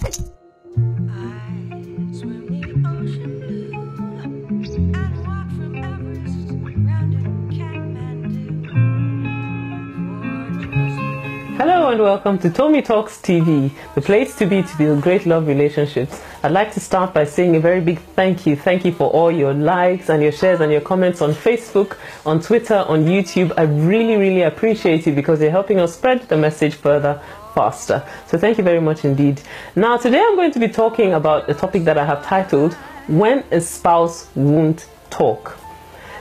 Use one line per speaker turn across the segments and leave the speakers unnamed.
Hello and welcome to Tomi Talks TV, the place to be to build great love relationships. I'd like to start by saying a very big thank you. Thank you for all your likes and your shares and your comments on Facebook, on Twitter, on YouTube. I really appreciate it because you're helping us spread the message further faster. So thank you very much indeed. Now today I'm going to be talking about a topic that I have titled, When a Spouse Won't Talk.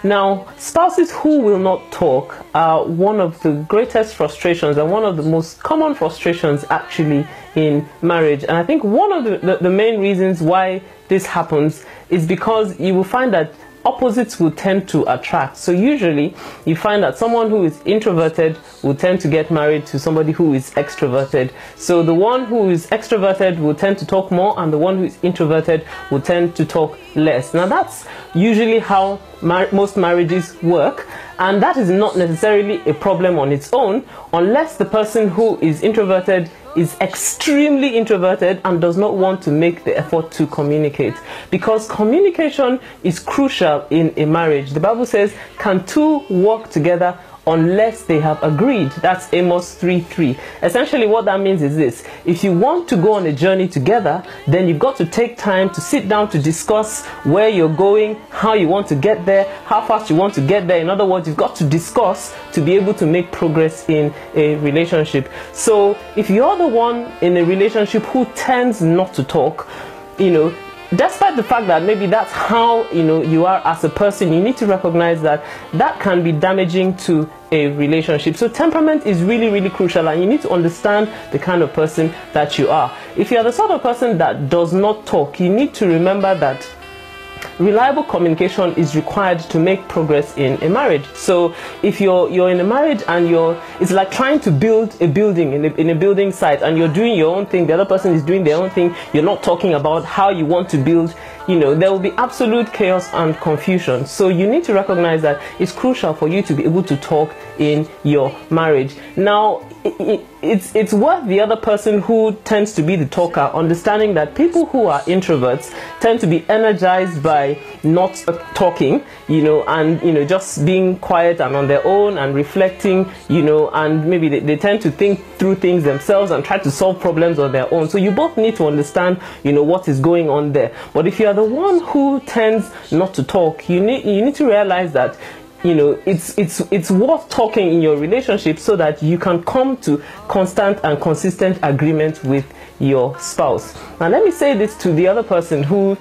Now, spouses who will not talk are one of the greatest frustrations and one of the most common frustrations actually in marriage. And I think one of the main reasons why this happens is because you will find that opposites will tend to attract. So usually you find that someone who is introverted will tend to get married to somebody who is extroverted. So the one who is extroverted will tend to talk more and the one who is introverted will tend to talk less. Now that's usually how most marriages work, and that is not necessarily a problem on its own unless the person who is introverted is extremely introverted and does not want to make the effort to communicate, because communication is crucial in a marriage. The Bible says, can two work together unless they have agreed? That's Amos 3:3. Essentially what that means is this: if you want to go on a journey together, then you've got to take time to sit down to discuss where you're going, how you want to get there, how fast you want to get there. In other words, you've got to discuss to be able to make progress in a relationship. So if you're the one in a relationship who tends not to talk, despite the fact that maybe that's how you are as a person, you need to recognize that that can be damaging to a relationship. So temperament is really crucial, and you need to understand the kind of person that you are. If you are the sort of person that does not talk, you need to remember that reliable communication is required to make progress in a marriage. So if you're in a marriage and it's like trying to build a building in a building site, and you're doing your own thing, the other person is doing their own thing, you're not talking about how you want to build, there will be absolute chaos and confusion. So you need to recognize that it's crucial for you to be able to talk in your marriage. Now it's worth the other person who tends to be the talker understanding that people who are introverts tend to be energized by not talking, and just being quiet and on their own and reflecting, and maybe they tend to think through things themselves and try to solve problems on their own. So you both need to understand what is going on there. But if you are the one who tends not to talk, you need to realize that it's worth talking in your relationship so that you can come to constant and consistent agreement with your spouse. Now let me say this to the other person who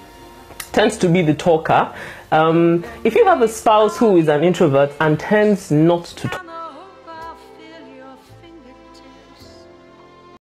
tends to be the talker. If you have a spouse who is an introvert and tends not to talk,